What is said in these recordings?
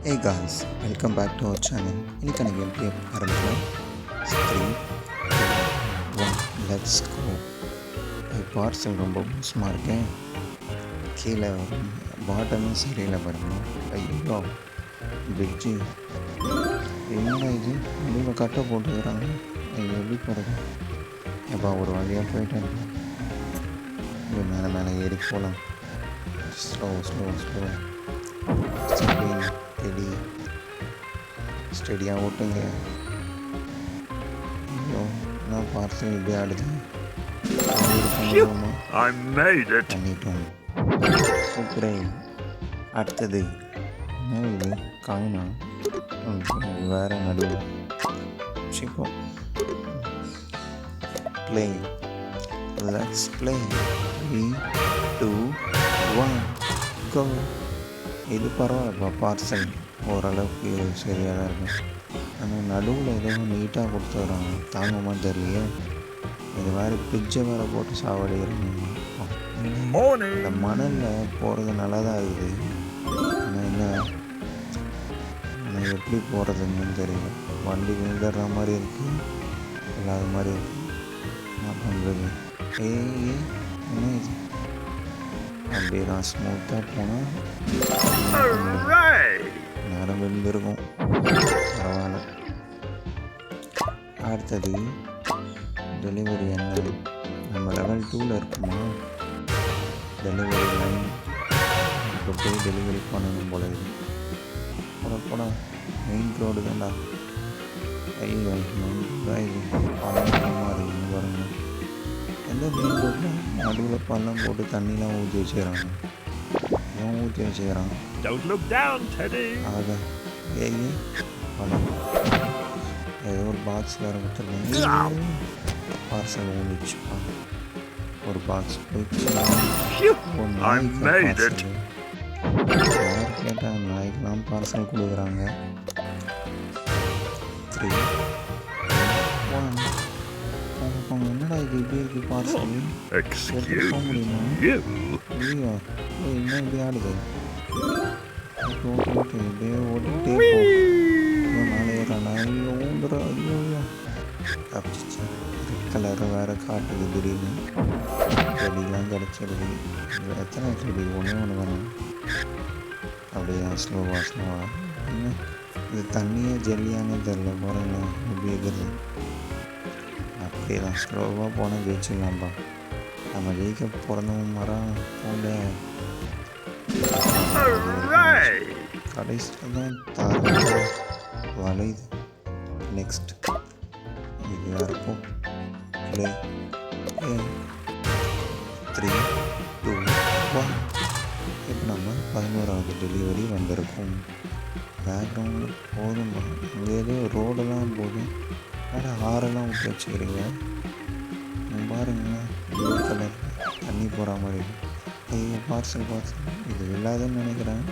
Hey guys, welcome back to our channel. இன்னைக்கான game play ஆரம்பிக்கலாம். 3, 2, 1, let's go. Parcel ரொம்ப மோசமாக இருக்கேன். கீழே பாட்டமும் சரியில்லை பாருங்க. ஐயோ பிரிட்ஜு என்னடா இது நடுவில் கட்டை போட்டுக்கிறாங்க. எப்படி போகிறது? எப்போ ஒரு வழியாக போயிட்டேன். மேலே ஏறி போகலாம். ஸ்லோ ஸ்டெடியாக ஓட்டுங்க. ஐயோ நான் பார்சல் இப்படி ஆடுது. பண்ணிட்டோம். சூப்பரே. அடுத்தது என்ன இது காயினா? வேற நடுவு சிப்போம். ப்ளே. Let's play. 3, 2, 1 கோ. இது பரவாயில்லப்பா, பார்சல் ஓரளவுக்கு சரியாக தான் இருக்கும். ஆனால் நடுவில் எதுவும் நீட்டாக கொடுத்துட்றாங்க. தாங்குமா தெரியலையே. இது மாதிரி பிரிட்ஜை வேறு போட்டு சாவடிக்கிறாங்க. இந்த மணலில் போகிறது நல்லா தான் இருக்குது. ஆனால் என்ன ஆனால் எப்படி போகிறதுன்னு தெரியல. வண்டி விழுந்துடுற மாதிரி இருக்குது, இல்லாத மாதிரி இருக்குது. என்ன பண்ணுறது? என்ன இது? அப்படியே தான் ஸ்மூத்தாக போனால் நேரம் விழுந்திருக்கும். பரவாயில்ல. அடுத்தது டெலிவரி என்ன? நம்ம லெவல் 2ல் இருக்குமா? டெலிவரி லைன் இப்போ போய் டெலிவரி பண்ணணும் போல இருக்குது. போட மெயின் ரோடு தான்டா. ஐயோ மெயின் ரோடா இது? பழமாக இருக்குன்னு பாருங்க. எந்த மெயின் ரோட்டில் நடுவில் பள்ளம் போட்டு தண்ணிலாம் ஊற்றி வச்சுக்கிறாங்க. ஏன் ஊற்றி வச்சுக்கிறான்? ஆக ஏய் பழம் ஏதோ ஒரு பாக்ஸ் வேறு கொடுத்துருக்காங்க. பார்சல் ஊழிச்சுப்பா. ஒரு பாக்ஸ் போயிடுச்சு. யார் கேட்டால் நாய்க்கெலாம் பார்சல் கொடுக்குறாங்க. 3, 2, 1 போங்க. என்னடா இது இப்படி இருக்கு பார்சல்? எடுத்துட்டு போக முடியுமா? ஐயோ என்ன இப்படி ஆடுது? ஓகே இப்படியே ஓட்டிகிட்டே போ. மேலே ஏறானா? ஐயோ ஊந்துடா. ஐயோ தப்பிச்சிச்சு. ரெட் கலரை வேறு காட்டுது திடீர்னு. செடிலாம் கிடச்சிடுது. எத்தனை செடி? ஒன்று தானே. அப்படியே ஸ்லோவாக என்ன இது? தண்ணியே ஜெல்லியானே தெரில. போகிறேங்க எப்படி இருக்கிறது? அப்படியே தான் ஸ்லோவாக போனால் ஜெயிச்சிடலாம்ப்பா. நம்ம ஜெயிக்க பிறந்தவங்க மரம் போல. கடைசியில் தான் தாராள வளையுது. நெக்ஸ்ட் இது யாருக்கும் ப்ளே. 3, 2, 1 இப்போ நம்ம 11வது டெலிவரி வந்திருக்கோம். பேக்ரவுண்டில் போதும். இங்கே ஏதோ ரோடெல்லாம் போதும். ஆனால் ஆறெல்லாம் விட்டு வச்சுக்கிறீங்க பாருங்களேன். ப்ளூ கலர் தண்ணி போகிற மாதிரி. ஐயோ பார்சல் இது இல்லாதன்னு நினைக்கிறேன்.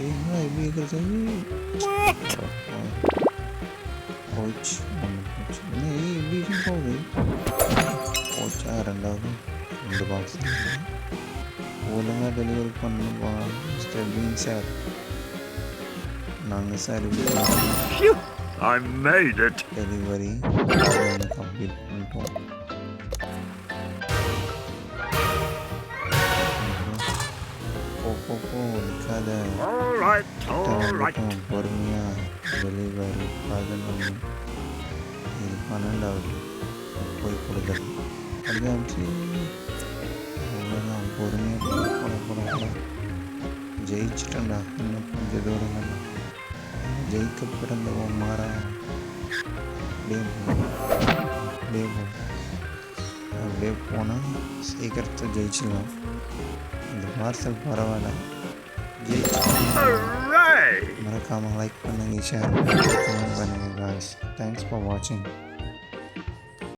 என்ன எப்படி இருக்கிறது? போச்சு ஒன்று போச்சு. என்ன எப்படி போகுது? போச்சா? 2 பாக்ஸ் ஒழுங்காக டெலிவரி பண்ணுப்பா மிஸ்டர் பீன் சார். நாங்கள் சார் டெலிவரி கம்ப்ளீட் பண்ணிட்டோம். நிற்காத பொறுமையாக டெலிவரி 11. இது 12வது போய் கொடுக்குறது. அப்படியாச்சு. அவ்வளோதான். பொறுமையாக போட ஜெயிச்சிட்டேன்டா. இன்னும் கொஞ்சம் தூரம் தானே. ஜெயிக்க பிறந்தவன் மாறா. அப்படியே போனால் சீக்கிரத்தை ஜெயிச்சிடலாம். இந்த பார்சல் பரவாயில்ல. மறக்காமல் லைக் பண்ணுங்கள், ஷேர் பண்ணுங்கள், கமெண்ட் பண்ணுங்கள் guys. Thanks for watching.